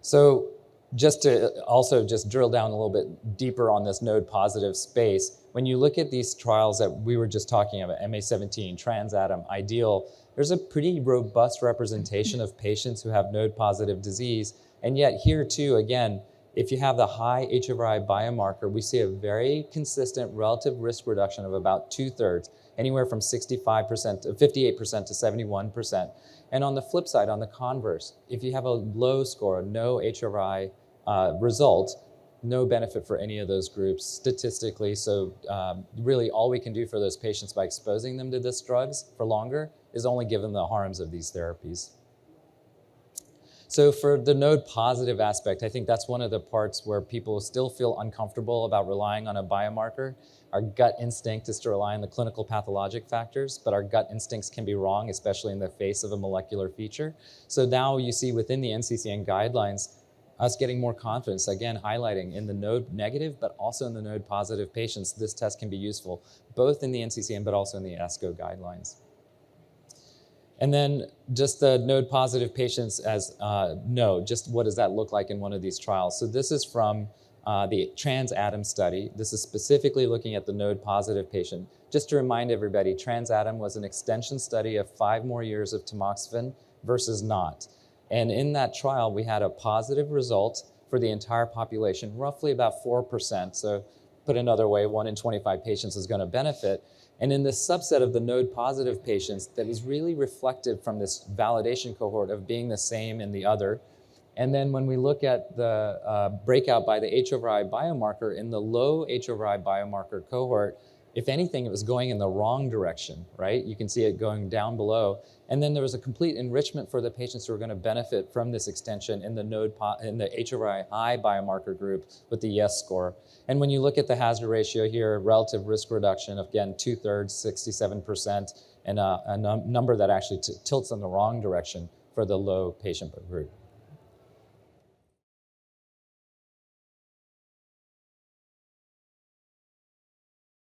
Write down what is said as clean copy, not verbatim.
So just to also just drill down a little bit deeper on this node positive space, when you look at these trials that we were just talking about, MA17, TransAtom, IDEAL, there's a pretty robust representation of patients who have node positive disease. And yet here too, again, if you have the high HRI biomarker, we see a very consistent relative risk reduction of about 2/3, anywhere from 65% to 58% to 71%. And on the flip side, on the converse, if you have a low score, no HRI result, no benefit for any of those groups statistically. So really all we can do for those patients by exposing them to these drugs for longer is only give them the harms of these therapies. So for the node positive aspect, I think that's one of the parts where people still feel uncomfortable about relying on a biomarker. Our gut instinct is to rely on the clinical pathologic factors, but our gut instincts can be wrong, especially in the face of a molecular feature. So now you see within the NCCN guidelines, us getting more confidence, again, highlighting in the node negative, but also in the node positive patients, this test can be useful, both in the NCCN, but also in the ASCO guidelines. And then just the node positive patients as just what does that look like in one of these trials? So this is from the TransAtom study. This is specifically looking at the node positive patient. Just to remind everybody, TransAtom was an extension study of 5 more years of tamoxifen versus not. And in that trial, we had a positive result for the entire population, roughly about 4%. So put another way, 1 in 25 patients is going to benefit. And in this subset of the node positive patients, that is really reflective from this validation cohort of being the same in the other. And then when we look at the breakout by the HRI biomarker, in the low HRI biomarker cohort, if anything, it was going in the wrong direction, right? You can see it going down below. And then there was a complete enrichment for the patients who are going to benefit from this extension in the HRI high biomarker group with the yes score. And when you look at the hazard ratio here, relative risk reduction, again, 2/3, 67%, and a number that actually tilts in the wrong direction for the low patient group.